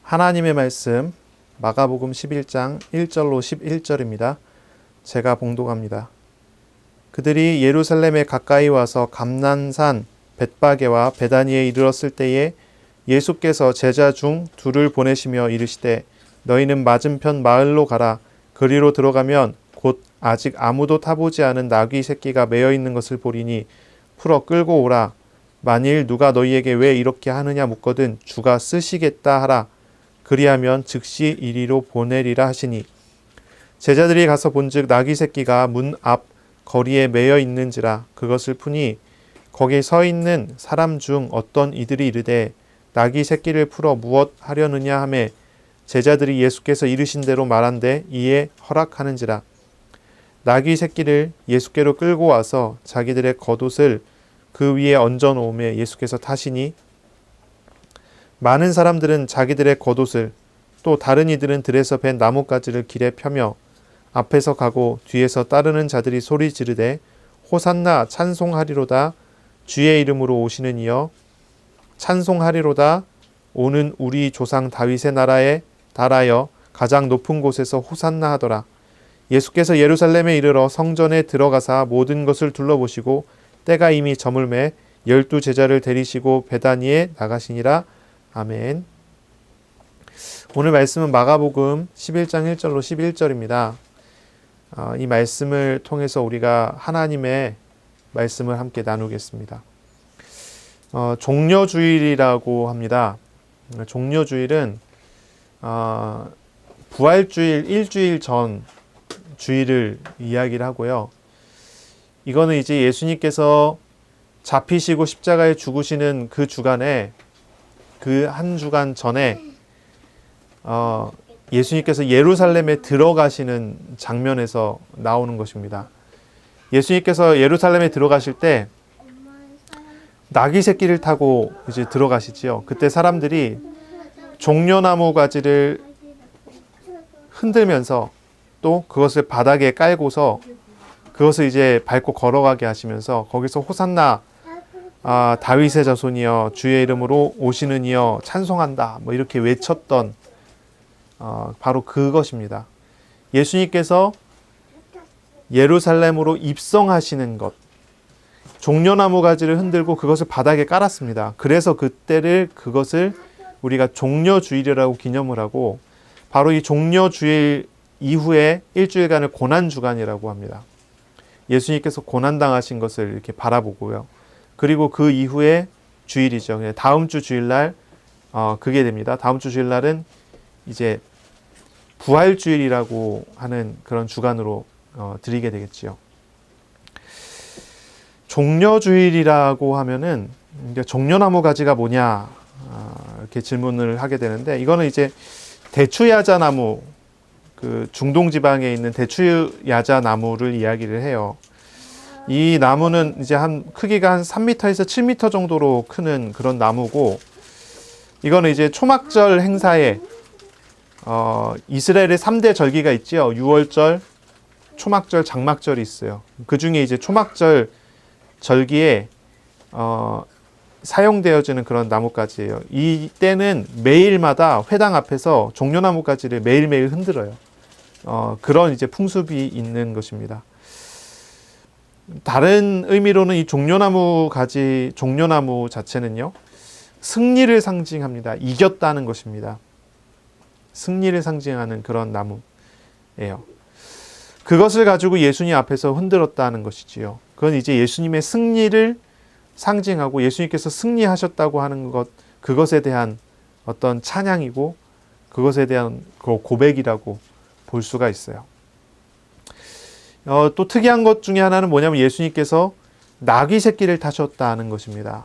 하나님의 말씀 마가복음 11장 1절로 11절입니다. 제가 봉독합니다. 그들이 예루살렘에 가까이 와서 감난산 벳바게와 베다니에 이르렀을 때에 예수께서 제자 중 둘을 보내시며 이르시되 너희는 맞은편 마을로 가라. 그리로 들어가면 곧 아직 아무도 타보지 않은 나귀 새끼가 매여 있는 것을 보리니 풀어 끌고 오라. 만일 누가 너희에게 왜 이렇게 하느냐 묻거든 주가 쓰시겠다 하라. 그리하면 즉시 이리로 보내리라 하시니 제자들이 가서 본즉 나귀 새끼가 문 앞 거리에 매여 있는지라. 그것을 푸니 거기 서 있는 사람 중 어떤 이들이 이르되 나귀 새끼를 풀어 무엇 하려느냐 하매 제자들이 예수께서 이르신 대로 말한대 이에 허락하는지라. 나귀 새끼를 예수께로 끌고 와서 자기들의 겉옷을 그 위에 얹어 놓으며 예수께서 타시니 많은 사람들은 자기들의 겉옷을 또 다른 이들은 들에서 벤 나뭇가지를 길에 펴며 앞에서 가고 뒤에서 따르는 자들이 소리 지르되 호산나 찬송하리로다. 주의 이름으로 오시는 이여 찬송하리로다. 오는 우리 조상 다윗의 나라에 달하여 가장 높은 곳에서 호산나 하더라. 예수께서 예루살렘에 이르러 성전에 들어가사 모든 것을 둘러보시고 때가 이미 저물매 12 제자를 데리시고 베다니에 나가시니라. 아멘. 오늘 말씀은 마가복음 11장 1절로 11절입니다. 이 말씀을 통해서 우리가 하나님의 말씀을 함께 나누겠습니다. 종려주일이라고 합니다. 종려주일은 부활주일 일주일 전 주일을 이야기를 하고요. 이거는 이제 예수님께서 잡히시고 십자가에 죽으시는 그 주간에 그 한 주간 전에 예수님께서 예루살렘에 들어가시는 장면에서 나오는 것입니다. 예수님께서 예루살렘에 들어가실 때 나귀 새끼를 타고 이제 들어가시지요. 그때 사람들이 종려나무 가지를 흔들면서 또 그것을 바닥에 깔고서 그것을 이제 밟고 걸어가게 하시면서 거기서 호산나 다윗의 자손이여 주의 이름으로 오시는 이여 찬송한다 뭐 이렇게 외쳤던 바로 그것입니다. 예수님께서 예루살렘으로 입성하시는 것, 종려나무 가지를 흔들고 그것을 바닥에 깔았습니다. 그래서 그것을 우리가 종려주일이라고 기념을 하고 바로 이 종려주일 이후에 일주일간을 고난주간이라고 합니다. 예수님께서 고난당하신 것을 이렇게 바라보고요. 그리고 그 이후에 주일이죠. 다음 주 주일날 그게 됩니다. 다음 주 주일날은 이제 부활주일이라고 하는 그런 주간으로 드리게 되겠지요. 종려주일이라고 하면은 종려나무 가지가 뭐냐 이렇게 질문을 하게 되는데 이거는 이제 대추야자나무 그 중동 지방에 있는 대추야자나무를 이야기를 해요. 이 나무는 이제 크기가 한 3m에서 7m 정도로 크는 그런 나무고 이거는 이제 초막절 행사에 이스라엘의 3대 절기가 있죠. 유월절, 초막절, 장막절이 있어요. 그 중에 이제 초막절 절기에 사용되어지는 그런 나뭇가지예요. 이때는 매일마다 회당 앞에서 종려나뭇가지를 매일매일 흔들어요. 그런 이제 풍습이 있는 것입니다. 다른 의미로는 이 종려나무 자체는요, 승리를 상징합니다. 이겼다는 것입니다. 승리를 상징하는 그런 나무예요. 그것을 가지고 예수님 앞에서 흔들었다는 것이지요. 그건 이제 예수님의 승리를 상징하고 예수님께서 승리하셨다고 하는 것, 그것에 대한 어떤 찬양이고 그것에 대한 고백이라고 볼 수가 있어요. 또 특이한 것 중에 하나는 뭐냐면 예수님께서 나귀 새끼를 타셨다는 것입니다.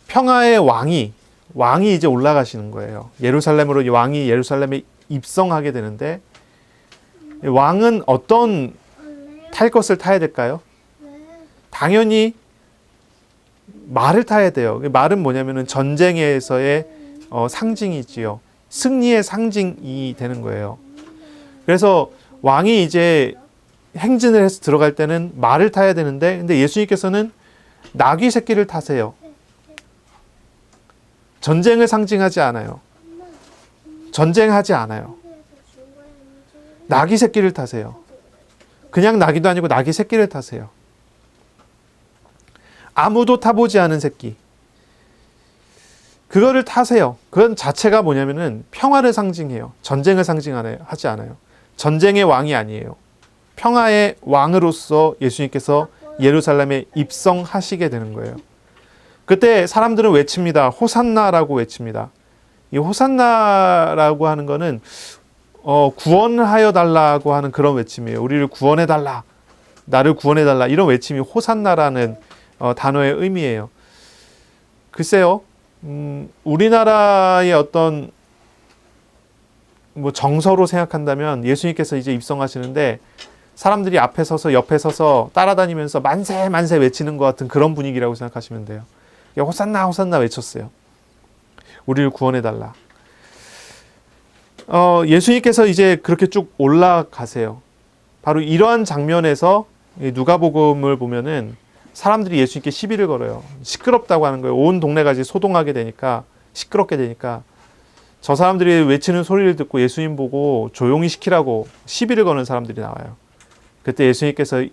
평화의 왕이 이제 올라가시는 거예요. 예루살렘으로 왕이 예루살렘에 입성하게 되는데 왕은 어떤 탈 것을 타야 될까요? 당연히 말을 타야 돼요. 말은 뭐냐면은 전쟁에서의 상징이지요. 승리의 상징이 되는 거예요. 그래서 왕이 이제 행진을 해서 들어갈 때는 말을 타야 되는데 근데 예수님께서는 나귀 새끼를 타세요. 전쟁을 상징하지 않아요. 전쟁하지 않아요. 나귀 새끼를 타세요. 그냥 나귀도 아니고 나귀 새끼를 타세요. 아무도 타보지 않은 새끼. 그거를 타세요. 그건 자체가 뭐냐면은 평화를 상징해요. 전쟁을 상징하지 않아요. 전쟁의 왕이 아니에요. 평화의 왕으로서 예수님께서 예루살렘에 입성하시게 되는 거예요. 그때 사람들은 외칩니다. 호산나라고 외칩니다. 이 호산나라고 하는 거는 구원하여 달라고 하는 그런 외침이에요. 우리를 구원해 달라, 나를 구원해 달라, 이런 외침이 호산나라는 단어의 의미예요. 글쎄요, 우리나라의 어떤 뭐 정서로 생각한다면 예수님께서 이제 입성하시는데 사람들이 앞에 서서 옆에 서서 따라다니면서 만세 만세 외치는 것 같은 그런 분위기라고 생각하시면 돼요. 호산나 호산나 외쳤어요. 우리를 구원해 달라. 예수님께서 이제 그렇게 쭉 올라가세요. 바로 이러한 장면에서 누가복음을 보면은 사람들이 예수님께 시비를 걸어요. 시끄럽다고 하는 거예요. 온 동네가 이제 소동하게 되니까, 시끄럽게 되니까 저 사람들이 외치는 소리를 듣고 예수님 보고 조용히 시키라고 시비를 거는 사람들이 나와요. 그때 예수님께서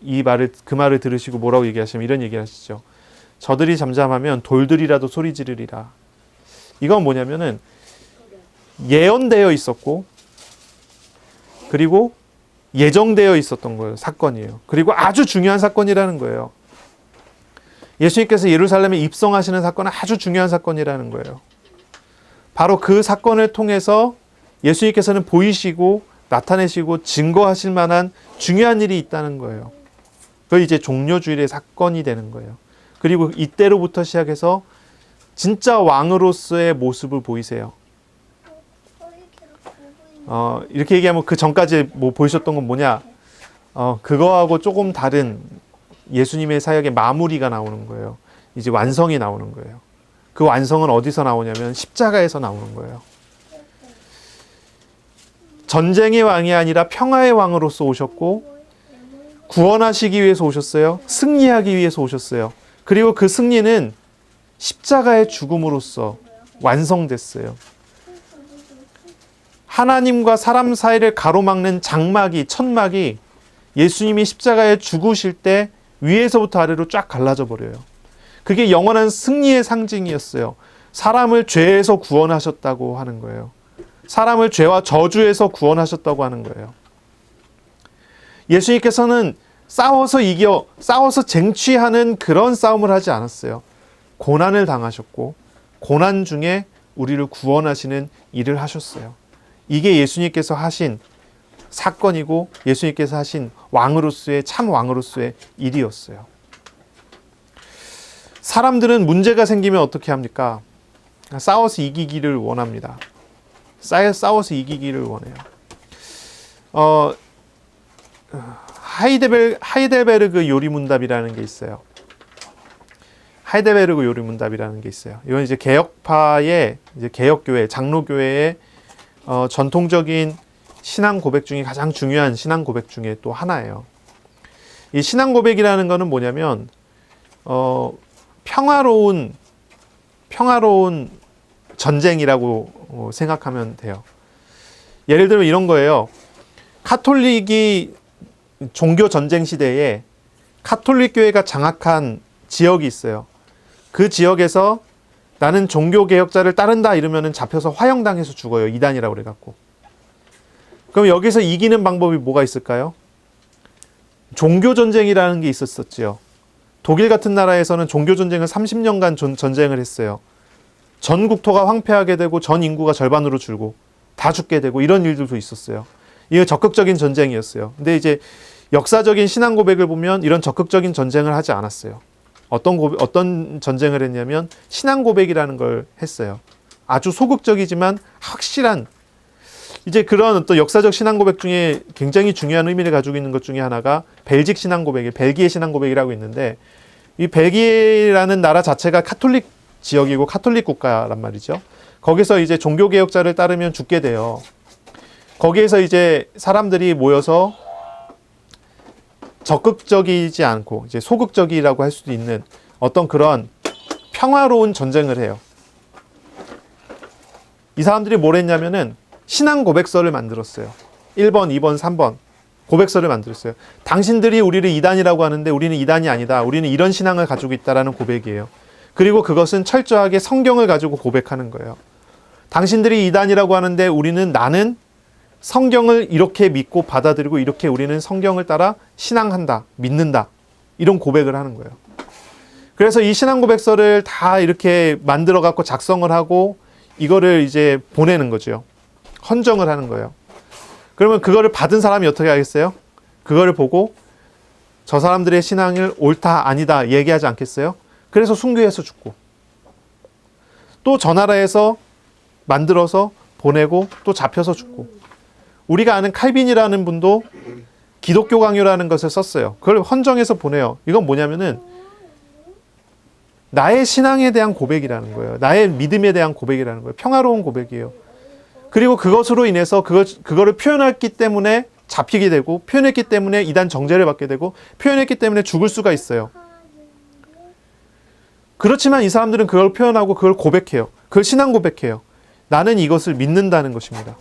그 말을 들으시고 뭐라고 얘기하시면 이런 얘기를 하시죠. 저들이 잠잠하면 돌들이라도 소리 지르리라. 이건 뭐냐면은 예언되어 있었고, 그리고 예정되어 있었던 거예요. 사건이에요. 그리고 아주 중요한 사건이라는 거예요. 예수님께서 예루살렘에 입성하시는 사건은 아주 중요한 사건이라는 거예요. 바로 그 사건을 통해서 예수님께서는 보이시고 나타내시고 증거하실 만한 중요한 일이 있다는 거예요. 그게 이제 종려주일의 사건이 되는 거예요. 그리고 이때로부터 시작해서 진짜 왕으로서의 모습을 보이세요. 이렇게 얘기하면 그 전까지 뭐 보이셨던 건 뭐냐? 그거하고 조금 다른 예수님의 사역의 마무리가 나오는 거예요. 이제 완성이 나오는 거예요. 그 완성은 어디서 나오냐면 십자가에서 나오는 거예요. 전쟁의 왕이 아니라 평화의 왕으로서 오셨고, 구원하시기 위해서 오셨어요. 승리하기 위해서 오셨어요. 그리고 그 승리는 십자가의 죽음으로써 완성됐어요. 하나님과 사람 사이를 가로막는 장막이, 천막이 예수님이 십자가에 죽으실 때 위에서부터 아래로 쫙 갈라져 버려요. 그게 영원한 승리의 상징이었어요. 사람을 죄에서 구원하셨다고 하는 거예요. 사람을 죄와 저주에서 구원하셨다고 하는 거예요. 예수님께서는 싸워서 쟁취하는 그런 싸움을 하지 않았어요. 고난을 당하셨고, 고난 중에 우리를 구원하시는 일을 하셨어요. 이게 예수님께서 하신 사건이고, 예수님께서 하신 왕으로서의, 참 왕으로서의 일이었어요. 사람들은 문제가 생기면 어떻게 합니까? 싸워서 이기기를 원합니다. 싸워서 이기기를 원해요. 하이델베르그 요리문답이라는 게 있어요. 하이델베르그 요리문답이라는 게 있어요. 이건 이제 개혁파의, 이제 개혁교회, 장로교회의 전통적인 신앙 고백 중에 가장 중요한 신앙 고백 중에 또 하나예요. 이 신앙 고백이라는 거는 뭐냐면, 평화로운 전쟁이라고 생각하면 돼요. 예를 들면 이런 거예요. 카톨릭이 종교 전쟁 시대에 카톨릭 교회가 장악한 지역이 있어요. 그 지역에서 나는 종교 개혁자를 따른다 이러면은 잡혀서 화형당해서 죽어요. 이단이라고 그래갖고. 그럼 여기서 이기는 방법이 뭐가 있을까요? 종교 전쟁이라는 게 있었었지요. 독일 같은 나라에서는 종교 전쟁을 30년간 전쟁을 했어요. 전 국토가 황폐하게 되고 전 인구가 절반으로 줄고 다 죽게 되고 이런 일들도 있었어요. 이게 적극적인 전쟁이었어요. 근데 이제 역사적인 신앙 고백을 보면 이런 적극적인 전쟁을 하지 않았어요. 어떤 전쟁을 했냐면 신앙 고백이라는 걸 했어요. 아주 소극적이지만 확실한, 이제 그런 어떤 역사적 신앙 고백 중에 굉장히 중요한 의미를 가지고 있는 것 중에 하나가 벨직 신앙 고백이에요. 벨기에 신앙 고백이라고 있는데, 이 벨기에라는 나라 자체가 카톨릭 지역이고 카톨릭 국가란 말이죠. 거기서 이제 종교 개혁자를 따르면 죽게 돼요. 거기에서 이제 사람들이 모여서 적극적이지 않고 이제 소극적이라고 할 수도 있는 어떤 그런 평화로운 전쟁을 해요. 이 사람들이 뭘 했냐면은 신앙 고백서를 만들었어요. 1번, 2번, 3번 고백서를 만들었어요. 당신들이 우리를 이단이라고 하는데 우리는 이단이 아니다. 우리는 이런 신앙을 가지고 있다라는 고백이에요. 그리고 그것은 철저하게 성경을 가지고 고백하는 거예요. 당신들이 이단이라고 하는데 나는 성경을 이렇게 믿고 받아들이고 이렇게 우리는 성경을 따라 신앙한다, 믿는다. 이런 고백을 하는 거예요. 그래서 이 신앙 고백서를 다 이렇게 만들어 갖고 작성을 하고 이거를 이제 보내는 거죠. 헌정을 하는 거예요. 그러면 그거를 받은 사람이 어떻게 하겠어요? 그거를 보고 저 사람들의 신앙을 옳다, 아니다 얘기하지 않겠어요? 그래서 순교해서 죽고 또 저 나라에서 만들어서 보내고 또 잡혀서 죽고 우리가 아는 칼빈이라는 분도 기독교 강요라는 것을 썼어요. 그걸 헌정해서 보내요. 이건 뭐냐면은 나의 신앙에 대한 고백이라는 거예요. 나의 믿음에 대한 고백이라는 거예요. 평화로운 고백이에요. 그리고 그것으로 인해서 그거를 표현했기 때문에 잡히게 되고 표현했기 때문에 이단 정죄를 받게 되고 표현했기 때문에 죽을 수가 있어요. 그렇지만 이 사람들은 그걸 표현하고 그걸 고백해요. 그걸 신앙 고백해요. 나는 이것을 믿는다는 것입니다.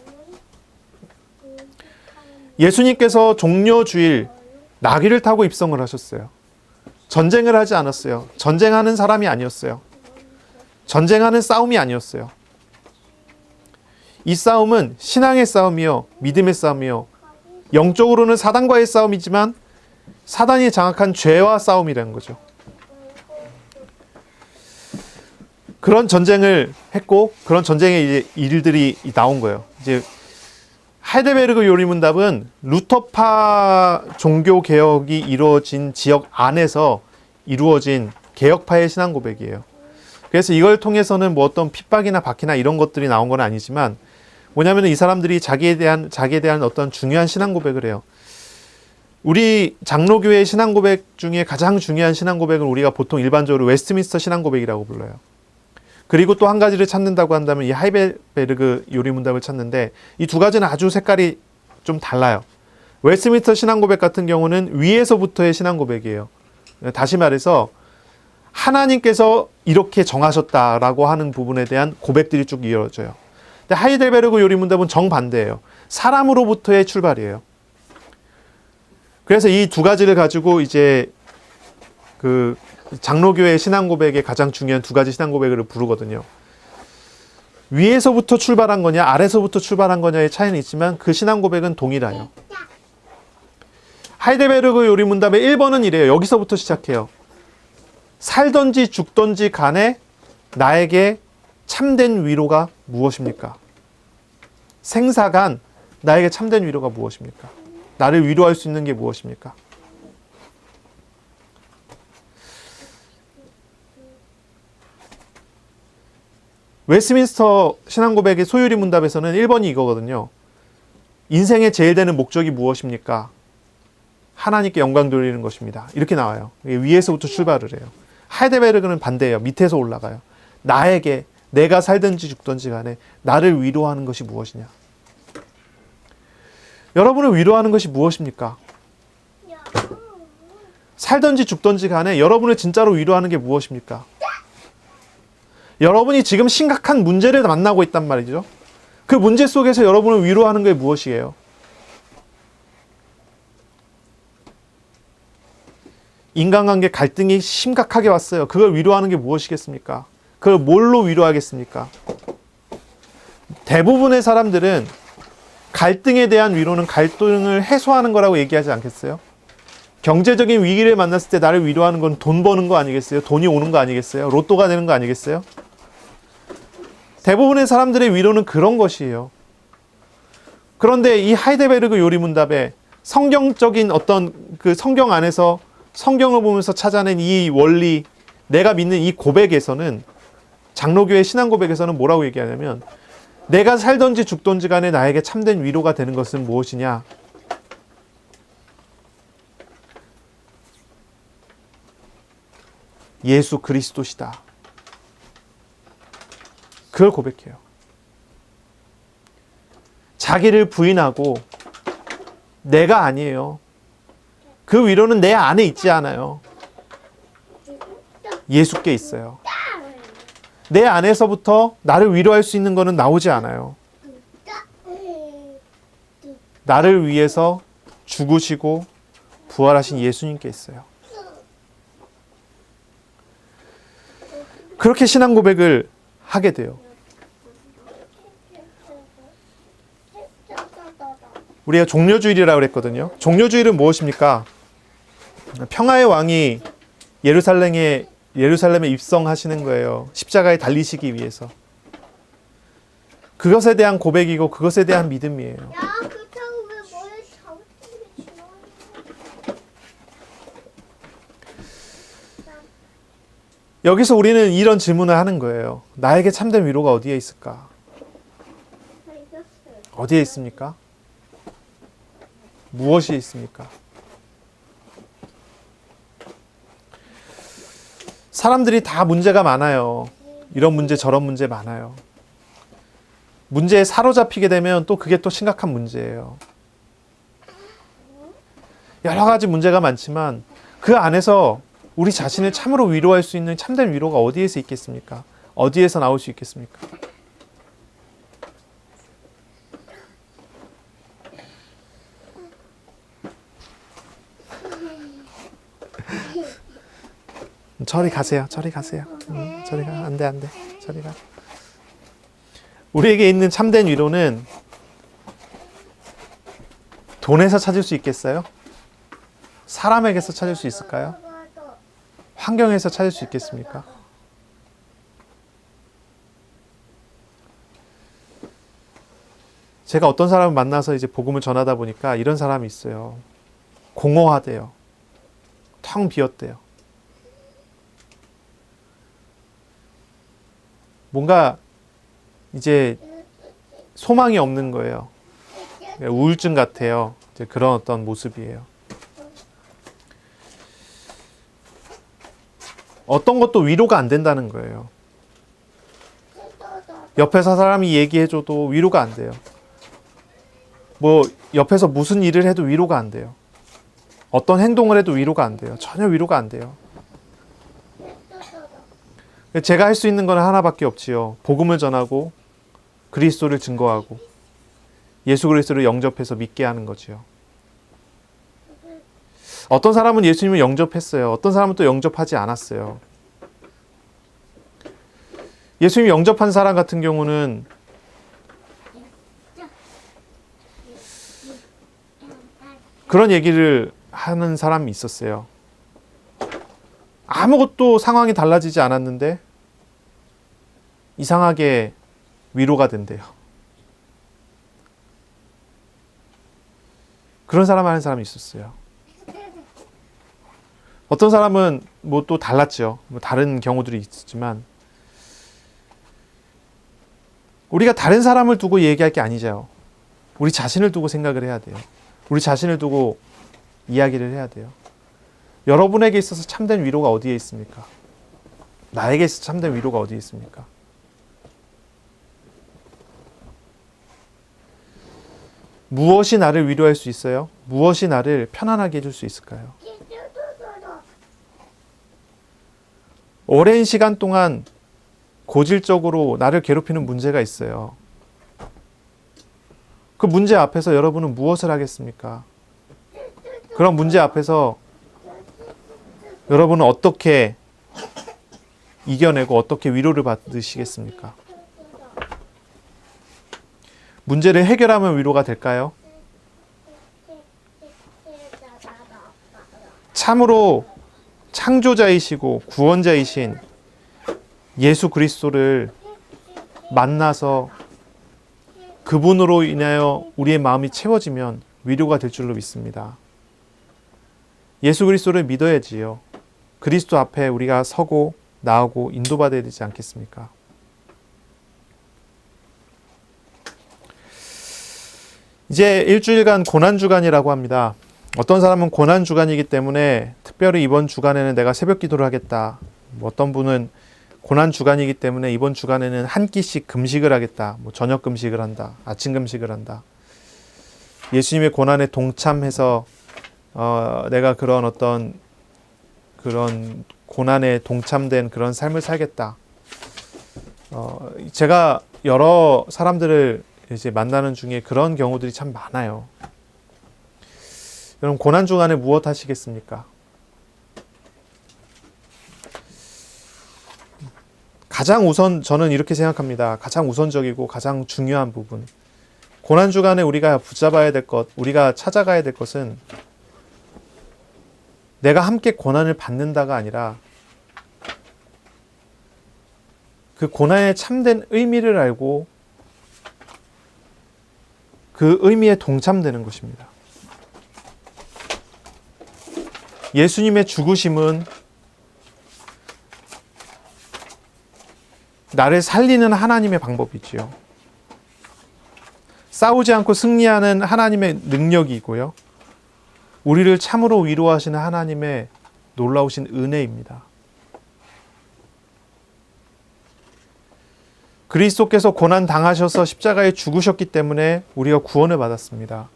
예수님께서 종려주일 나귀를 타고 입성을 하셨어요. 전쟁을 하지 않았어요. 전쟁하는 사람이 아니었어요. 전쟁하는 싸움이 아니었어요. 이 싸움은 신앙의 싸움이요, 믿음의 싸움이요, 영적으로는 사단과의 싸움이지만 사단이 장악한 죄와 싸움이라는 거죠. 그런 전쟁을 했고 그런 전쟁의 이제 일들이 나온 거예요. 이제 하이델베르그 요리문답은 루터파 종교 개혁이 이루어진 지역 안에서 이루어진 개혁파의 신앙 고백이에요. 그래서 이걸 통해서는 뭐 어떤 핍박이나 박해나 이런 것들이 나온 건 아니지만 뭐냐면 이 사람들이 자기에 대한 어떤 중요한 신앙 고백을 해요. 우리 장로교회의 신앙 고백 중에 가장 중요한 신앙 고백을 우리가 보통 일반적으로 웨스트민스터 신앙 고백이라고 불러요. 그리고 또 한 가지를 찾는다고 한다면 이 하이델베르그 요리문답을 찾는데 이 두 가지는 아주 색깔이 좀 달라요. 웨스트민스터 신앙 고백 같은 경우는 위에서부터의 신앙 고백이에요. 다시 말해서 하나님께서 이렇게 정하셨다라고 하는 부분에 대한 고백들이 쭉 이어져요. 근데 하이델베르그 요리문답은 정반대예요. 사람으로부터의 출발이에요. 그래서 이 두 가지를 가지고 이제 그 장로교회의 신앙 고백의 가장 중요한 두 가지 신앙 고백을 부르거든요. 위에서부터 출발한 거냐 아래서부터 출발한 거냐의 차이는 있지만 그 신앙 고백은 동일해요. 하이델베르그 요리문답의 1번은 이래요. 여기서부터 시작해요. 살던지 죽던지 간에 나에게 참된 위로가 무엇입니까? 생사간 나에게 참된 위로가 무엇입니까? 나를 위로할 수 있는 게 무엇입니까? 웨스트민스터 신앙고백의 소유리 문답에서는 1번이 이거거든요. 인생의 제일 되는 목적이 무엇입니까? 하나님께 영광 돌리는 것입니다. 이렇게 나와요. 위에서부터 출발을 해요. 하이델베르그는 반대예요. 밑에서 올라가요. 나에게 내가 살든지 죽든지 간에 나를 위로하는 것이 무엇이냐? 여러분을 위로하는 것이 무엇입니까? 살든지 죽든지 간에 여러분을 진짜로 위로하는 게 무엇입니까? 여러분이 지금 심각한 문제를 만나고 있단 말이죠. 그 문제 속에서 여러분을 위로하는 게 무엇이에요? 인간관계 갈등이 심각하게 왔어요. 그걸 위로하는 게 무엇이겠습니까? 그걸 뭘로 위로하겠습니까? 대부분의 사람들은 갈등에 대한 위로는 갈등을 해소하는 거라고 얘기하지 않겠어요? 경제적인 위기를 만났을 때 나를 위로하는 건 돈 버는 거 아니겠어요? 돈이 오는 거 아니겠어요? 로또가 되는 거 아니겠어요? 대부분의 사람들의 위로는 그런 것이에요. 그런데 이 하이델베르그 요리문답에 성경적인 어떤 그 성경 안에서 성경을 보면서 찾아낸 이 원리, 내가 믿는 이 고백에서는 장로교의 신앙 고백에서는 뭐라고 얘기하냐면 내가 살든지 죽든지 간에 나에게 참된 위로가 되는 것은 무엇이냐? 예수 그리스도시다. 그걸 고백해요. 자기를 부인하고 내가 아니에요. 그 위로는 내 안에 있지 않아요. 예수께 있어요. 내 안에서부터 나를 위로할 수 있는 것은 나오지 않아요. 나를 위해서 죽으시고 부활하신 예수님께 있어요. 그렇게 신앙 고백을 하게 돼요. 우리가 종려주일이라고 그랬거든요. 종려주일은 무엇입니까? 평화의 왕이 예루살렘에 입성하시는 거예요. 십자가에 달리시기 위해서. 그것에 대한 고백이고 그것에 대한 믿음이에요. 야, 그렇다고 왜 머리 잘못되게 지나가냐? 여기서 우리는 이런 질문을 하는 거예요. 나에게 참된 위로가 어디에 있을까? 어디에 있습니까? 무엇이 있습니까? 사람들이 다 문제가 많아요. 이런 문제 저런 문제 많아요. 문제에 사로잡히게 되면 또 그게 또 심각한 문제예요. 여러 가지 문제가 많지만 그 안에서 우리 자신을 참으로 위로할 수 있는 참된 위로가 어디에서 있겠습니까? 어디에서 나올 수 있겠습니까? 저리 가세요. 저리 가세요. 저리 가. 안 돼, 안 돼. 저리 가. 우리에게 있는 참된 위로는 돈에서 찾을 수 있겠어요? 사람에게서 찾을 수 있을까요? 환경에서 찾을 수 있겠습니까? 제가 어떤 사람을 만나서 이제 복음을 전하다 보니까 이런 사람이 있어요. 공허하대요. 텅 비었대요. 뭔가 이제 소망이 없는 거예요. 우울증 같아요. 이제 그런 어떤 모습이에요. 어떤 것도 위로가 안 된다는 거예요. 옆에서 사람이 얘기해줘도 위로가 안 돼요. 뭐 옆에서 무슨 일을 해도 위로가 안 돼요. 어떤 행동을 해도 위로가 안 돼요. 전혀 위로가 안 돼요. 제가 할 수 있는 건 하나밖에 없지요. 복음을 전하고 그리스도를 증거하고 예수 그리스도를 영접해서 믿게 하는 거지요. 어떤 사람은 예수님을 영접했어요. 어떤 사람은 또 영접하지 않았어요. 예수님 영접한 사람 같은 경우는 그런 얘기를 하는 사람이 있었어요. 아무것도 상황이 달라지지 않았는데 이상하게 위로가 된대요. 그런 사람 하는 사람이 있었어요. 어떤 사람은 뭐 또 달랐죠. 뭐 다른 경우들이 있지만 우리가 다른 사람을 두고 얘기할 게 아니죠. 우리 자신을 두고 생각을 해야 돼요. 우리 자신을 두고 이야기를 해야 돼요. 여러분에게 있어서 참된 위로가 어디에 있습니까? 나에게 있어서 참된 위로가 어디에 있습니까? 무엇이 나를 위로할 수 있어요? 무엇이 나를 편안하게 해줄 수 있을까요? 오랜 시간 동안 고질적으로 나를 괴롭히는 문제가 있어요. 그 문제 앞에서 여러분은 무엇을 하겠습니까? 그런 문제 앞에서 여러분은 어떻게 이겨내고 어떻게 위로를 받으시겠습니까? 문제를 해결하면 위로가 될까요? 참으로 창조자이시고 구원자이신 예수 그리스도를 만나서 그분으로 인하여 우리의 마음이 채워지면 위로가 될 줄로 믿습니다. 예수 그리스도를 믿어야지요. 그리스도 앞에 우리가 서고 나오고 인도받아야 되지 않겠습니까? 이제 일주일간 고난주간이라고 합니다. 어떤 사람은 고난주간이기 때문에 특별히 이번 주간에는 내가 새벽 기도를 하겠다. 어떤 분은 고난주간이기 때문에 이번 주간에는 한 끼씩 금식을 하겠다. 저녁 금식을 한다. 아침 금식을 한다. 예수님의 고난에 동참해서 내가 그런 어떤 그런 고난에 동참된 그런 삶을 살겠다. 제가 여러 사람들을 이제 만나는 중에 그런 경우들이 참 많아요. 여러분, 고난 주간에 무엇 하시겠습니까? 가장 우선, 저는 이렇게 생각합니다. 가장 우선적이고 가장 중요한 부분. 고난 주간에 우리가 붙잡아야 될 것, 우리가 찾아가야 될 것은 내가 함께 고난을 받는다가 아니라 그 고난의 참된 의미를 알고 그 의미에 동참되는 것입니다. 예수님의 죽으심은 나를 살리는 하나님의 방법이지요. 싸우지 않고 승리하는 하나님의 능력이고요. 우리를 참으로 위로하시는 하나님의 놀라우신 은혜입니다. 그리스도께서 고난 당하셔서 십자가에 죽으셨기 때문에 우리가 구원을 받았습니다.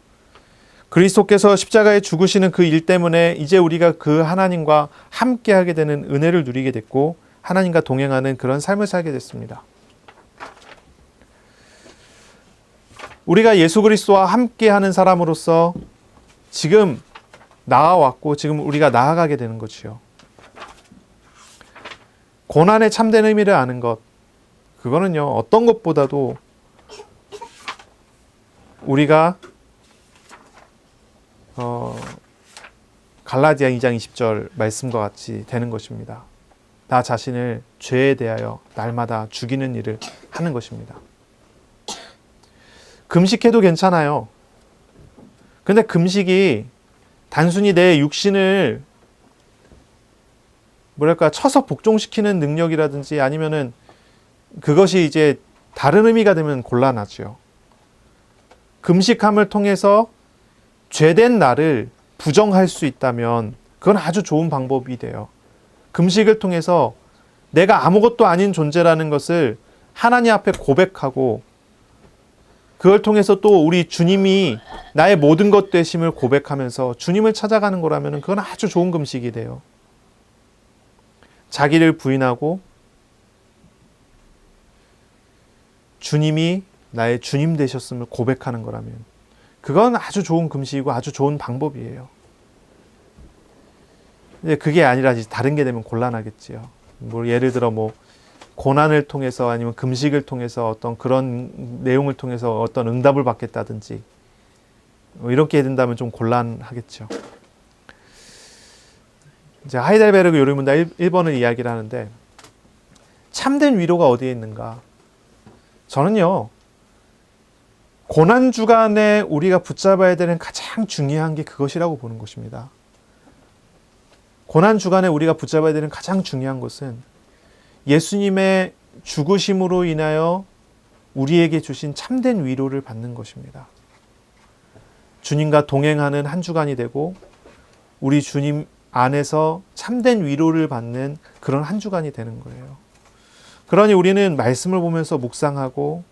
그리스도께서 십자가에 죽으시는 그 일 때문에 이제 우리가 그 하나님과 함께하게 되는 은혜를 누리게 됐고 하나님과 동행하는 그런 삶을 살게 됐습니다. 우리가 예수 그리스도와 함께하는 사람으로서 지금 나아왔고 지금 우리가 나아가게 되는 것이요. 고난의 참된 의미를 아는 것, 그거는요 어떤 것보다도 우리가 갈라디아 2장 20절 말씀과 같이 되는 것입니다. 나 자신을 죄에 대하여 날마다 죽이는 일을 하는 것입니다. 금식해도 괜찮아요. 근데 금식이 단순히 내 육신을 쳐서 복종시키는 능력이라든지 아니면은 그것이 이제 다른 의미가 되면 곤란하죠. 금식함을 통해서 죄된 나를 부정할 수 있다면 그건 아주 좋은 방법이 돼요. 금식을 통해서 내가 아무것도 아닌 존재라는 것을 하나님 앞에 고백하고 그걸 통해서 또 우리 주님이 나의 모든 것 되심을 고백하면서 주님을 찾아가는 거라면 그건 아주 좋은 금식이 돼요. 자기를 부인하고 주님이 나의 주님 되셨음을 고백하는 거라면 그건 아주 좋은 금식이고 아주 좋은 방법이에요. 이제 그게 아니라 이제 다른 게 되면 곤란하겠지요. 뭐 예를 들어 뭐 고난을 통해서 아니면 금식을 통해서 어떤 그런 내용을 통해서 어떤 응답을 받겠다든지 뭐 이렇게 된다면 좀 곤란하겠죠. 이제 하이델베르그 요리문답 1번을 이야기를 하는데 참된 위로가 어디에 있는가? 저는요. 고난 주간에 우리가 붙잡아야 되는 가장 중요한 게 그것이라고 보는 것입니다. 고난 주간에 우리가 붙잡아야 되는 가장 중요한 것은 예수님의 죽으심으로 인하여 우리에게 주신 참된 위로를 받는 것입니다. 주님과 동행하는 한 주간이 되고 우리 주님 안에서 참된 위로를 받는 그런 한 주간이 되는 거예요. 그러니 우리는 말씀을 보면서 묵상하고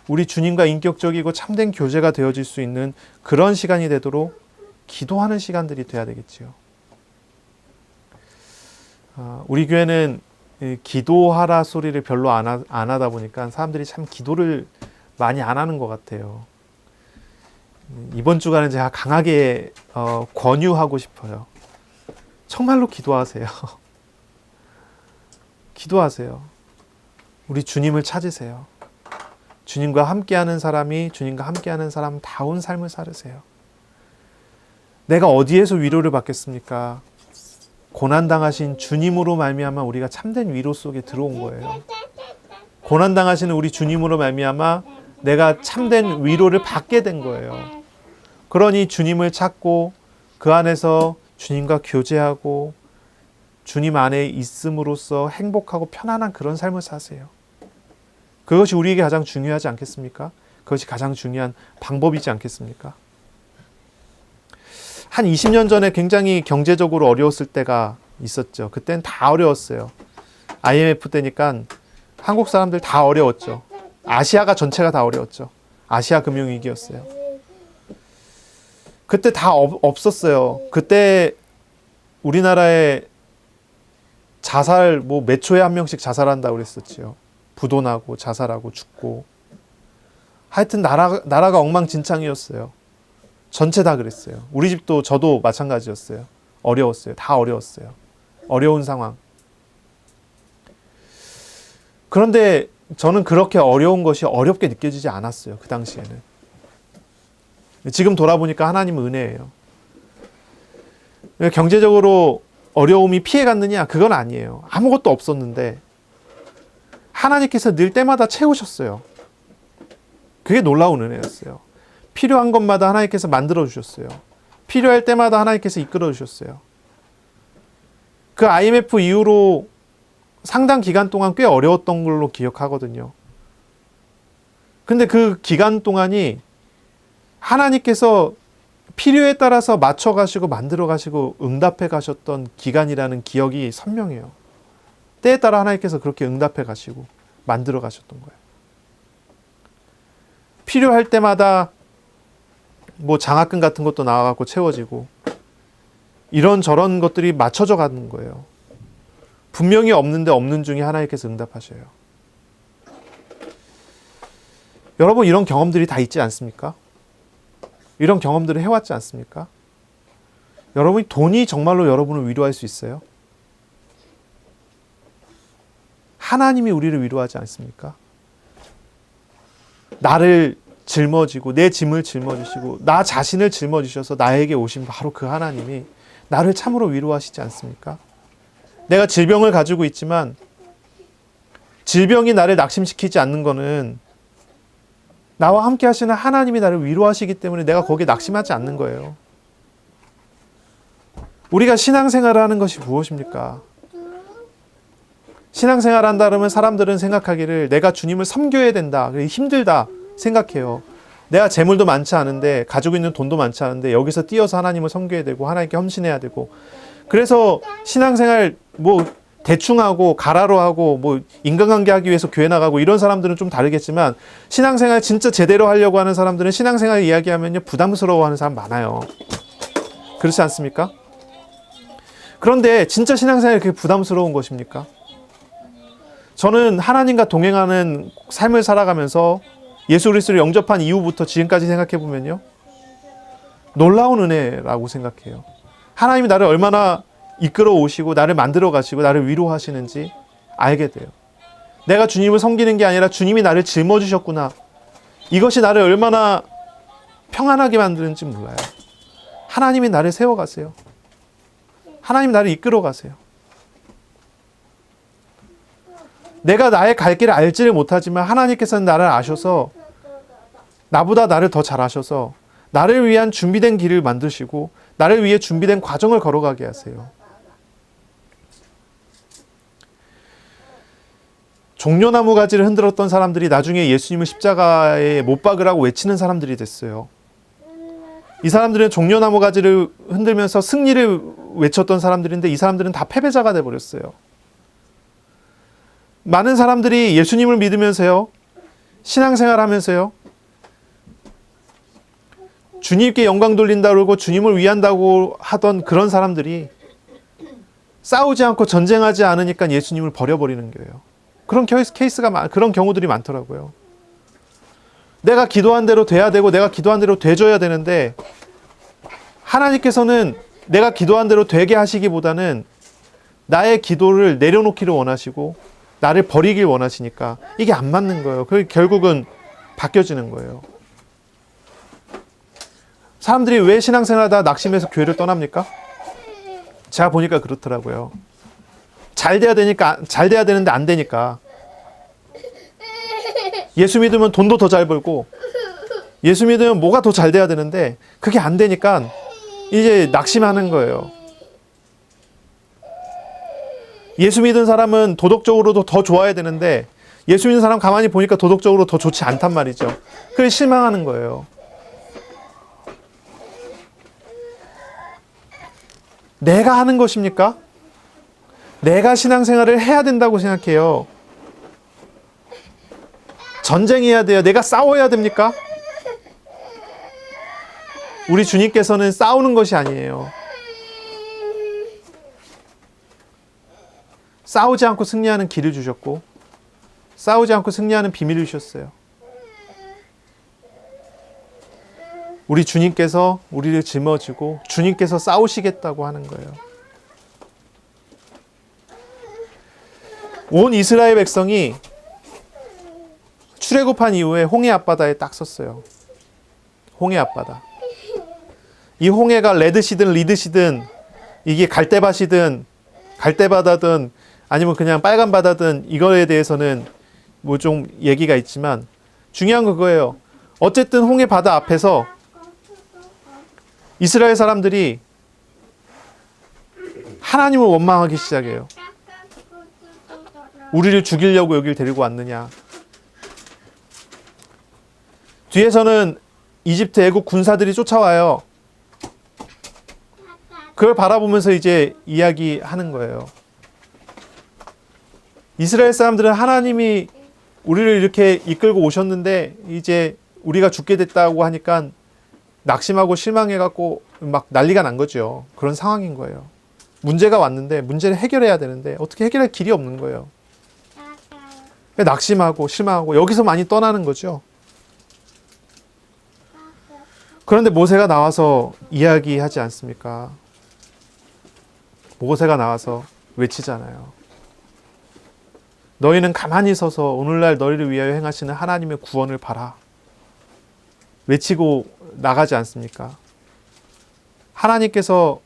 우리 주님과 인격적이고 참된 교제가 되어질 수 있는 그런 시간이 되도록 기도하는 시간들이 돼야 되겠지요. 우리 교회는 기도하라 소리를 별로 안 하다 보니까 사람들이 참 기도를 많이 안 하는 것 같아요. 이번 주간은 제가 강하게 권유하고 싶어요. 정말로 기도하세요. 기도하세요. 우리 주님을 찾으세요. 주님과 함께하는 사람이 주님과 함께하는 사람다운 삶을 살으세요. 내가 어디에서 위로를 받겠습니까? 고난당하신 주님으로 말미암아 우리가 참된 위로 속에 들어온 거예요. 고난당하시는 우리 주님으로 말미암아 내가 참된 위로를 받게 된 거예요. 그러니 주님을 찾고 그 안에서 주님과 교제하고 주님 안에 있음으로써 행복하고 편안한 그런 삶을 사세요. 그것이 우리에게 가장 중요하지 않겠습니까? 그것이 가장 중요한 방법이지 않겠습니까? 한 20년 전에 굉장히 경제적으로 어려웠을 때가 있었죠. 그때는 다 어려웠어요. IMF 때니까 한국 사람들 다 어려웠죠. 아시아가 전체가 다 어려웠죠. 아시아 금융위기였어요. 그때 다 없었어요. 그때 우리나라에 자살, 몇 초에 한 명씩 자살한다고 그랬었지요. 부도나고 자살하고 죽고 하여튼 나라가 엉망진창이었어요. 전체 다 그랬어요. 우리 집도 저도 마찬가지였어요. 어려웠어요. 다 어려웠어요. 어려운 상황. 그런데 저는 그렇게 어려운 것이 어렵게 느껴지지 않았어요. 그 당시에는. 지금 돌아보니까 하나님은 은혜예요. 경제적으로 어려움이 피해갔느냐? 그건 아니에요. 아무것도 없었는데 하나님께서 늘 때마다 채우셨어요. 그게 놀라운 은혜였어요. 필요한 것마다 하나님께서 만들어 주셨어요. 필요할 때마다 하나님께서 이끌어 주셨어요. 그 IMF 이후로 상당 기간 동안 꽤 어려웠던 걸로 기억하거든요. 근데 그 기간 동안이 하나님께서 필요에 따라서 맞춰 가시고 만들어 가시고 응답해 가셨던 기간이라는 기억이 선명해요. 때에 따라 하나님께서 그렇게 응답해 가시고 만들어 가셨던 거예요. 필요할 때마다 뭐 장학금 같은 것도 나와갖고 채워지고 이런저런 것들이 맞춰져 가는 거예요. 분명히 없는데 없는 중에 하나님께서 응답하셔요. 여러분 이런 경험들이 다 있지 않습니까? 이런 경험들을 해왔지 않습니까? 여러분이 돈이 정말로 여러분을 위로할 수 있어요? 하나님이 우리를 위로하지 않습니까? 나를 짊어지고 내 짐을 짊어지시고 나 자신을 짊어지셔서 나에게 오신 바로 그 하나님이 나를 참으로 위로하시지 않습니까? 내가 질병을 가지고 있지만 질병이 나를 낙심시키지 않는 거는 나와 함께 하시는 하나님이 나를 위로하시기 때문에 내가 거기에 낙심하지 않는 거예요. 우리가 신앙생활을 하는 것이 무엇입니까? 신앙생활 한다 그러면 사람들은 생각하기를 내가 주님을 섬겨야 된다. 힘들다 생각해요. 내가 재물도 많지 않은데 가지고 있는 돈도 많지 않은데 여기서 뛰어서 하나님을 섬겨야 되고 하나님께 헌신해야 되고 그래서 신앙생활 뭐 대충 하고 가라로 하고 뭐 인간관계 하기 위해서 교회 나가고 이런 사람들은 좀 다르겠지만 신앙생활 진짜 제대로 하려고 하는 사람들은 신앙생활 이야기하면요 부담스러워하는 사람 많아요. 그렇지 않습니까? 그런데 진짜 신앙생활이 그렇게 부담스러운 것입니까? 저는 하나님과 동행하는 삶을 살아가면서 예수 그리스도를 영접한 이후부터 지금까지 생각해 보면요 놀라운 은혜라고 생각해요. 하나님이 나를 얼마나 이끌어 오시고 나를 만들어 가시고 나를 위로하시는지 알게 돼요. 내가 주님을 섬기는 게 아니라 주님이 나를 짊어지셨구나. 이것이 나를 얼마나 평안하게 만드는지 몰라요. 하나님이 나를 세워가세요. 하나님이 나를 이끌어 가세요. 내가 나의 갈 길을 알지를 못하지만 하나님께서는 나를 아셔서 나보다 나를 더 잘 아셔서 나를 위한 준비된 길을 만드시고 나를 위해 준비된 과정을 걸어가게 하세요. 종려나무 가지를 흔들었던 사람들이 나중에 예수님을 십자가에 못 박으라고 외치는 사람들이 됐어요. 이 사람들은 종려나무 가지를 흔들면서 승리를 외쳤던 사람들인데 이 사람들은 다 패배자가 돼버렸어요. 많은 사람들이 예수님을 믿으면서요, 신앙생활 하면서요, 주님께 영광 돌린다고 그러고 주님을 위한다고 하던 그런 사람들이 싸우지 않고 전쟁하지 않으니까 예수님을 버려버리는 거예요. 그런 그런 경우들이 많더라고요. 내가 기도한 대로 돼야 되고 내가 기도한 대로 돼줘야 되는데 하나님께서는 내가 기도한 대로 되게 하시기보다는 나의 기도를 내려놓기를 원하시고 나를 버리길 원하시니까 이게 안 맞는 거예요. 그 결국은 바뀌어지는 거예요. 사람들이 왜 신앙생활하다 낙심해서 교회를 떠납니까? 제가 보니까 그렇더라고요. 잘 돼야 되는데 안 되니까. 예수 믿으면 돈도 더 잘 벌고 예수 믿으면 뭐가 더 잘 돼야 되는데 그게 안 되니까 이제 낙심하는 거예요. 예수 믿은 사람은 도덕적으로도 더 좋아야 되는데 예수 믿는 사람 가만히 보니까 도덕적으로 더 좋지 않단 말이죠. 그래서 실망하는 거예요. 내가 하는 것입니까? 내가 신앙생활을 해야 된다고 생각해요. 전쟁해야 돼요. 내가 싸워야 됩니까? 우리 주님께서는 싸우는 것이 아니에요. 싸우지 않고 승리하는 길을 주셨고 싸우지 않고 승리하는 비밀을 주셨어요. 우리 주님께서 우리를 짊어지고 주님께서 싸우시겠다고 하는 거예요. 온 이스라엘 백성이 출애굽한 이후에 홍해 앞바다에 딱 섰어요. 홍해 앞바다. 이 홍해가 레드시든 리드시든 이게 갈대밭이든 갈대바다든 아니면 그냥 빨간 바다든 이거에 대해서는 뭐 좀 얘기가 있지만 중요한 건 그거예요. 어쨌든 홍해 바다 앞에서 이스라엘 사람들이 하나님을 원망하기 시작해요. 우리를 죽이려고 여기를 데리고 왔느냐. 뒤에서는 이집트 애국 군사들이 쫓아와요. 그걸 바라보면서 이제 이야기하는 거예요. 이스라엘 사람들은 하나님이 우리를 이렇게 이끌고 오셨는데 이제 우리가 죽게 됐다고 하니까 낙심하고 실망해갖고 막 난리가 난 거죠. 그런 상황인 거예요. 문제가 왔는데 문제를 해결해야 되는데 어떻게 해결할 길이 없는 거예요. 낙심하고 실망하고 여기서 많이 떠나는 거죠. 그런데 모세가 나와서 이야기하지 않습니까? 모세가 나와서 외치잖아요. 너희는 가만히 서서 오늘날 너희를 위하여 행하시는 하나님의 구원을 바라. 외치고 나가지 않습니까? 하나님께서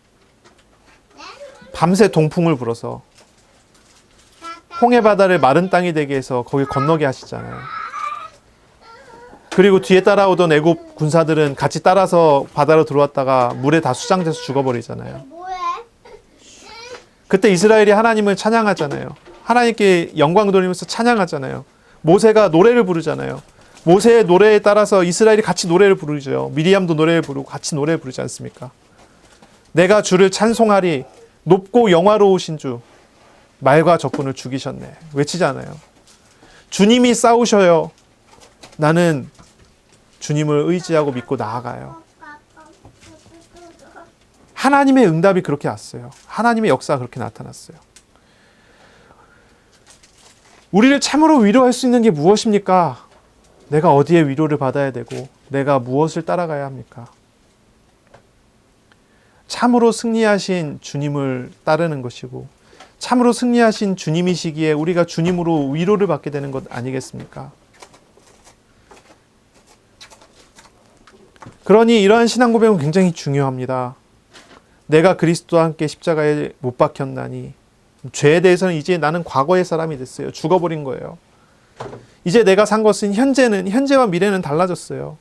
밤새 동풍을 불어서 홍해 바다를 마른 땅이 되게 해서 거기 건너게 하시잖아요. 그리고 뒤에 따라오던 애굽 군사들은 같이 따라서 바다로 들어왔다가 물에 다 수장돼서 죽어버리잖아요. 뭐해? 그때 이스라엘이 하나님을 찬양하잖아요. 하나님께 영광 돌리면서 찬양하잖아요. 모세가 노래를 부르잖아요. 모세의 노래에 따라서 이스라엘이 같이 노래를 부르죠. 미리암도 노래를 부르고 같이 노래를 부르지 않습니까? 내가 주를 찬송하리 높고 영화로우신 주 말과 적군을 죽이셨네. 외치잖아요. 주님이 싸우셔요. 나는 주님을 의지하고 믿고 나아가요. 하나님의 응답이 그렇게 왔어요. 하나님의 역사가 그렇게 나타났어요. 우리를 참으로 위로할 수 있는 게 무엇입니까? 내가 어디에 위로를 받아야 되고 내가 무엇을 따라가야 합니까? 참으로 승리하신 주님을 따르는 것이고 참으로 승리하신 주님이시기에 우리가 주님으로 위로를 받게 되는 것 아니겠습니까? 그러니 이러한 신앙 고백은 굉장히 중요합니다. 내가 그리스도와 함께 십자가에 못 박혔나니 죄에 대해서는 이제 나는 과거의 사람이 됐어요. 죽어버린 거예요. 이제 내가 산 것은 현재와 미래는 달라졌어요.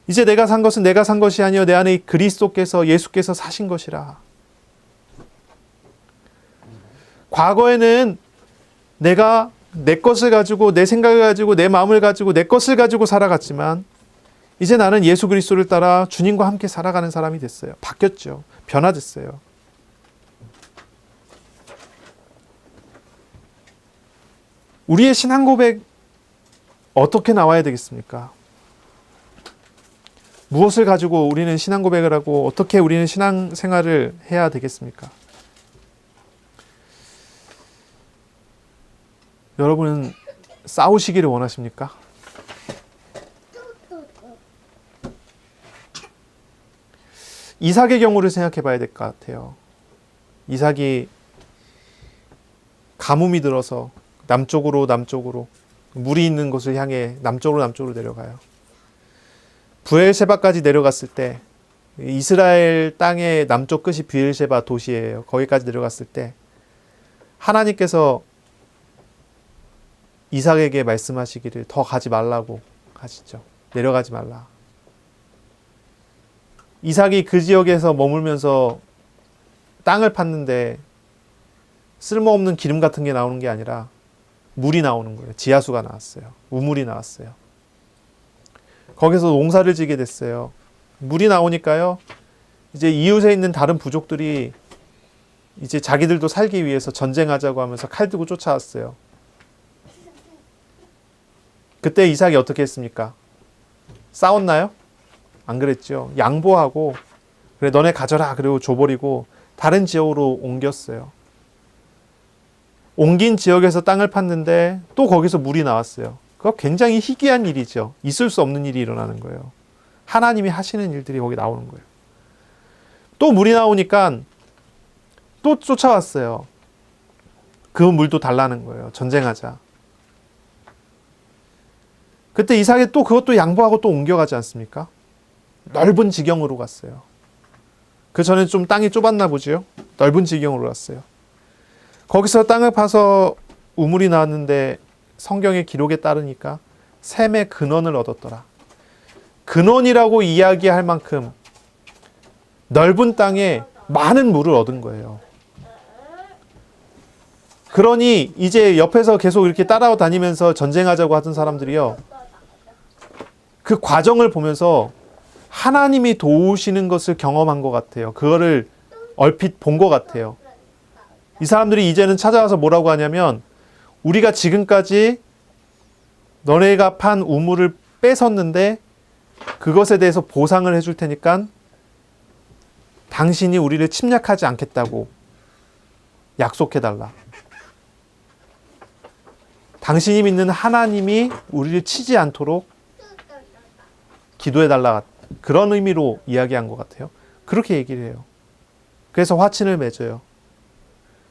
이제 내가 산 것은 내가 산 것이 아니요 내 안에 그리스도께서 예수께서 사신 것이라. 과거에는 내가 내 것을 가지고 내 생각을 가지고 내 마음을 가지고 내 것을 가지고 살아갔지만 이제 나는 예수 그리스도를 따라 주님과 함께 살아가는 사람이 됐어요. 바뀌었죠. 변화됐어요. 우리의 신앙 고백 어떻게 나와야 되겠습니까? 무엇을 가지고 우리는 신앙 고백을 하고 어떻게 우리는 신앙 생활을 해야 되겠습니까? 여러분은 싸우시기를 원하십니까? 이삭의 경우를 생각해 봐야 될 것 같아요. 이삭이 가뭄이 들어서 남쪽으로 물이 있는 곳을 향해 남쪽으로 내려가요. 브엘셰바까지 내려갔을 때 이스라엘 땅의 남쪽 끝이 브엘셰바 도시예요. 거기까지 내려갔을 때 하나님께서 이삭에게 말씀하시기를 더 가지 말라고 하시죠. 내려가지 말라. 이삭이 그 지역에서 머물면서 땅을 팠는데 쓸모없는 기름 같은 게 나오는 게 아니라 물이 나오는 거예요. 지하수가 나왔어요. 우물이 나왔어요. 거기서 농사를 지게 됐어요. 물이 나오니까요. 이제 이웃에 있는 다른 부족들이 이제 자기들도 살기 위해서 전쟁하자고 하면서 칼 들고 쫓아왔어요. 그때 이삭이 어떻게 했습니까? 싸웠나요? 안 그랬죠. 양보하고 그래 너네 가져라 그리고 줘버리고 다른 지역으로 옮겼어요. 옮긴 지역에서 땅을 팠는데 또 거기서 물이 나왔어요. 그거 굉장히 희귀한 일이죠. 있을 수 없는 일이 일어나는 거예요. 하나님이 하시는 일들이 거기 나오는 거예요. 또 물이 나오니까 또 쫓아왔어요. 그 물도 달라는 거예요. 전쟁하자. 그때 이삭이 또 그것도 양보하고 또 옮겨가지 않습니까? 넓은 지경으로 갔어요. 그 전에 좀 땅이 좁았나 보지요? 넓은 지경으로 갔어요. 거기서 땅을 파서 우물이 나왔는데 성경의 기록에 따르니까 샘의 근원을 얻었더라. 근원이라고 이야기할 만큼 넓은 땅에 많은 물을 얻은 거예요. 그러니 이제 옆에서 계속 이렇게 따라다니면서 전쟁하자고 하던 사람들이요, 그 과정을 보면서 하나님이 도우시는 것을 경험한 것 같아요. 그거를 얼핏 본 것 같아요. 이 사람들이 이제는 찾아와서 뭐라고 하냐면, 우리가 지금까지 너네가 판 우물을 뺏었는데 그것에 대해서 보상을 해줄 테니까 당신이 우리를 침략하지 않겠다고 약속해달라. 당신이 믿는 하나님이 우리를 치지 않도록 기도해달라. 그런 의미로 이야기한 것 같아요. 그렇게 얘기를 해요. 그래서 화친을 맺어요.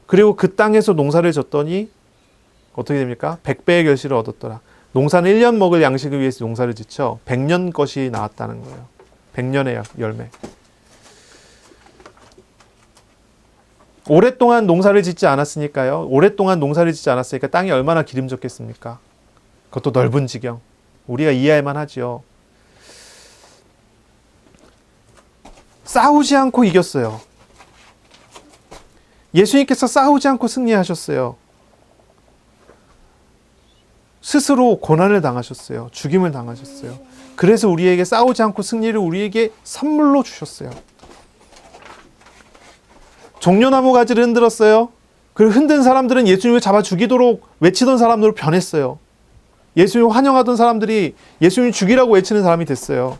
그리고 그 땅에서 농사를 졌더니 어떻게 됩니까? 100배의 결실을 얻었더라. 농사는 1년 먹을 양식을 위해서 농사를 짓죠. 100년 것이 나왔다는 거예요. 100년의 열매. 오랫동안 농사를 짓지 않았으니까요. 오랫동안 농사를 짓지 않았으니까 땅이 얼마나 기름졌겠습니까? 그것도 넓은 지경. 우리가 이해할 만하지요. 싸우지 않고 이겼어요. 예수님께서 싸우지 않고 승리하셨어요. 스스로 고난을 당하셨어요. 죽임을 당하셨어요. 그래서 우리에게 싸우지 않고 승리를 우리에게 선물로 주셨어요. 종려나무 가지를 흔들었어요. 그리고 흔든 사람들은 예수님을 잡아 죽이도록 외치던 사람으로 변했어요. 예수님을 환영하던 사람들이 예수님을 죽이라고 외치는 사람이 됐어요.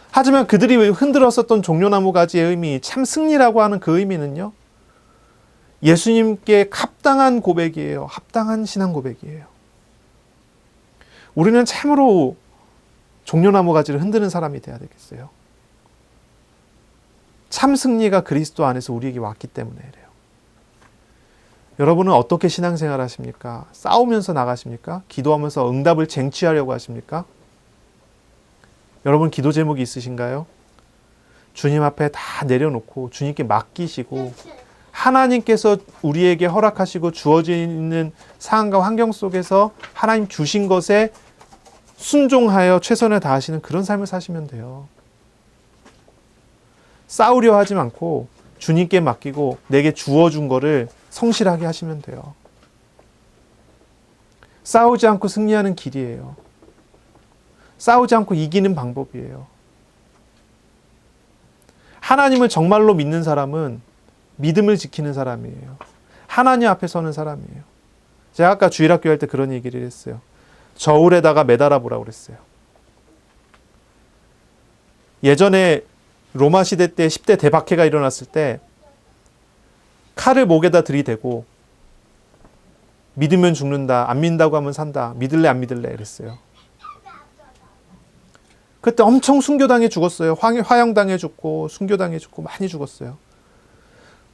하지만 그들이 흔들었었던 종려나무 가지의 의미, 참 승리라고 하는 그 의미는요, 예수님께 합당한 고백이에요. 합당한 신앙 고백이에요. 우리는 참으로 종려나무 가지를 흔드는 사람이 돼야 되겠어요. 참 승리가 그리스도 안에서 우리에게 왔기 때문에 그래요. 여러분은 어떻게 신앙생활 하십니까? 싸우면서 나가십니까? 기도하면서 응답을 쟁취하려고 하십니까? 여러분 기도 제목이 있으신가요? 주님 앞에 다 내려놓고 주님께 맡기시고 하나님께서 우리에게 허락하시고 주어지는 상황과 환경 속에서 하나님 주신 것에 순종하여 최선을 다하시는 그런 삶을 사시면 돼요. 싸우려 하지 않고 주님께 맡기고 내게 주어준 거를 성실하게 하시면 돼요. 싸우지 않고 승리하는 길이에요. 싸우지 않고 이기는 방법이에요. 하나님을 정말로 믿는 사람은 믿음을 지키는 사람이에요. 하나님 앞에 서는 사람이에요. 제가 아까 주일학교 할 때 그런 얘기를 했어요. 저울에다가 매달아 보라고 그랬어요. 예전에 로마 시대 때 10대 대박해가 일어났을 때 칼을 목에다 들이대고 믿으면 죽는다, 안 믿는다고 하면 산다, 믿을래 안 믿을래 그랬어요. 그때 엄청 순교당해 죽었어요. 화형당해 죽고 순교당해 죽고 많이 죽었어요.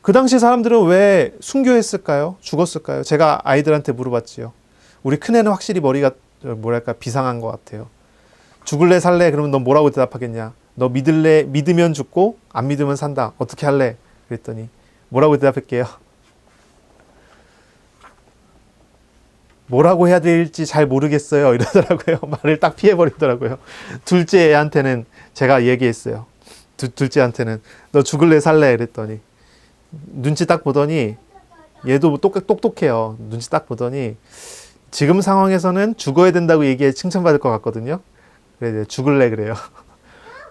그 당시 사람들은 왜 순교했을까요? 죽었을까요? 제가 아이들한테 물어봤지요. 우리 큰애는 확실히 머리가 뭐랄까 비상한 것 같아요. 죽을래 살래? 그러면 너 뭐라고 대답하겠냐? 너 믿으면 죽고 안 믿으면 산다. 어떻게 할래? 그랬더니 뭐라고 대답할게요? 뭐라고 해야 될지 잘 모르겠어요. 이러더라고요. 말을 딱 피해버리더라고요. 둘째 애한테는 제가 얘기했어요. 둘째한테는 너 죽을래 살래? 이랬더니 눈치 딱 보더니 얘도 똑똑해요. 눈치 딱 보더니 지금 상황에서는 죽어야 된다고 얘기해 칭찬받을 것 같거든요. 그래 죽을래 그래요.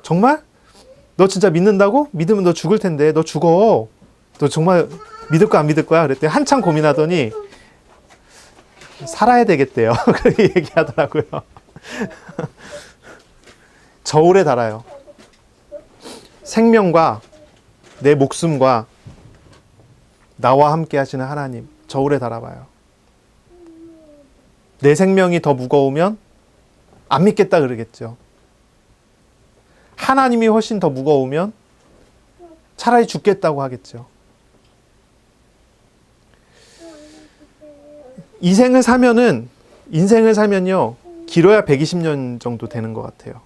정말? 너 진짜 믿는다고? 믿으면 너 죽을 텐데 너 죽어. 너 정말 믿을 거야 안 믿을 거야? 그랬더니 한참 고민하더니 살아야 되겠대요. 그렇게 얘기하더라고요. 저울에 달아요. 생명과 내 목숨과 나와 함께 하시는 하나님, 저울에 달아봐요. 내 생명이 더 무거우면 안 믿겠다 그러겠죠. 하나님이 훨씬 더 무거우면 차라리 죽겠다고 하겠죠. 인생을 살면요, 길어야 120년 정도 되는 것 같아요.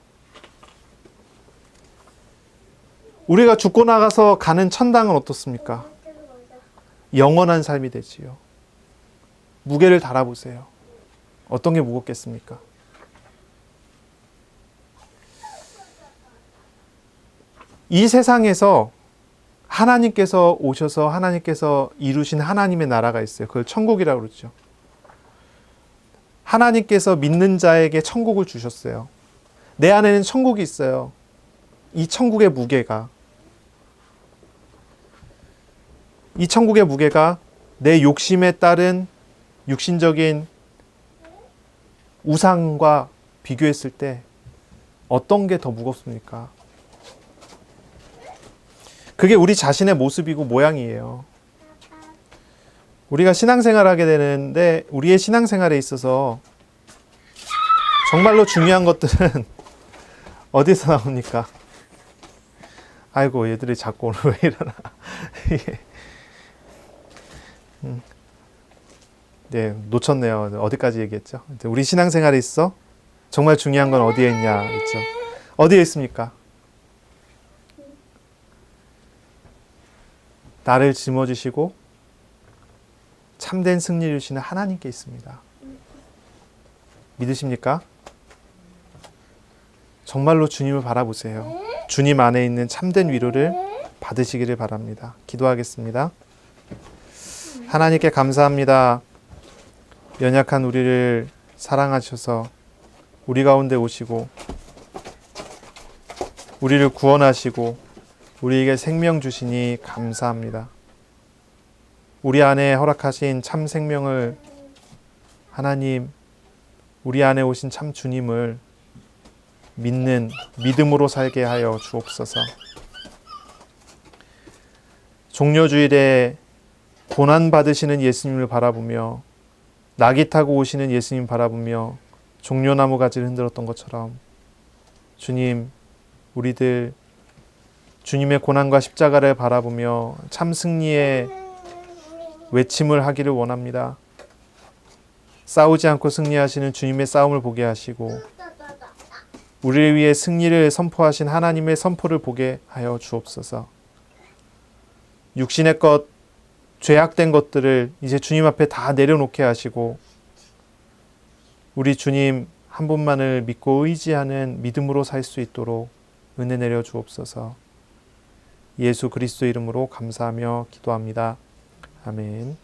우리가 죽고 나가서 가는 천당은 어떻습니까? 영원한 삶이 되지요. 무게를 달아보세요. 어떤 게 무겁겠습니까? 이 세상에서 하나님께서 오셔서 하나님께서 이루신 하나님의 나라가 있어요. 그걸 천국이라고 그러죠. 하나님께서 믿는 자에게 천국을 주셨어요. 내 안에는 천국이 있어요. 이 천국의 무게가 내 욕심에 따른 육신적인 우상과 비교했을 때 어떤 게 더 무겁습니까? 그게 우리 자신의 모습이고 모양이에요. 우리가 신앙생활을 하게 되는데 우리의 신앙생활에 있어서 정말로 중요한 것들은 어디서 나옵니까? 아이고, 얘들이 자꾸 오늘 왜 이러나. 네, 놓쳤네요. 어디까지 얘기했죠? 우리 신앙생활에 있어 정말 중요한 건 어디에 있냐 그랬죠? 어디에 있습니까? 나를 짊어지시고 참된 승리를 주시는 하나님께 있습니다. 믿으십니까? 정말로 주님을 바라보세요. 주님 안에 있는 참된 위로를 받으시기를 바랍니다. 기도하겠습니다. 하나님께 감사합니다. 연약한 우리를 사랑하셔서 우리 가운데 오시고 우리를 구원하시고 우리에게 생명 주시니 감사합니다. 우리 안에 허락하신 참 생명을 하나님, 우리 안에 오신 참 주님을 믿는 믿음으로 살게 하여 주옵소서. 종려주일에 고난받으시는 예수님을 바라보며 낙이 타고 오시는 예수님 바라보며 종려나무 가지를 흔들었던 것처럼 주님, 우리들 주님의 고난과 십자가를 바라보며 참 승리의 외침을 하기를 원합니다. 싸우지 않고 승리하시는 주님의 싸움을 보게 하시고 우리를 위해 승리를 선포하신 하나님의 선포를 보게 하여 주옵소서. 육신의 것, 죄악된 것들을 이제 주님 앞에 다 내려놓게 하시고 우리 주님 한 분만을 믿고 의지하는 믿음으로 살 수 있도록 은혜 내려 주옵소서. 예수 그리스도 이름으로 감사하며 기도합니다. 아멘.